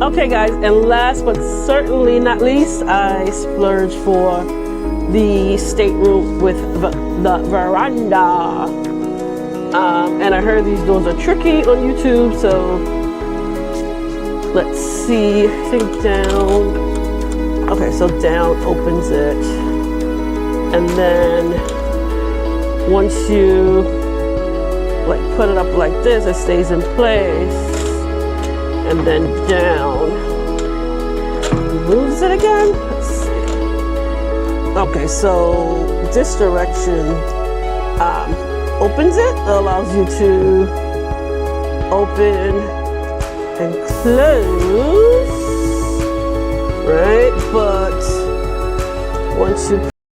Okay guys, and last but certainly not least, I splurged for the stateroom with the veranda. And I heard these doors are tricky on YouTube, so let's see. I think down. Okay, so down opens it, and then once you like put it up like this, it stays in place. And then down moves it again. Let's see. Okay, so this direction opens it, allows you to open and close, right? But once you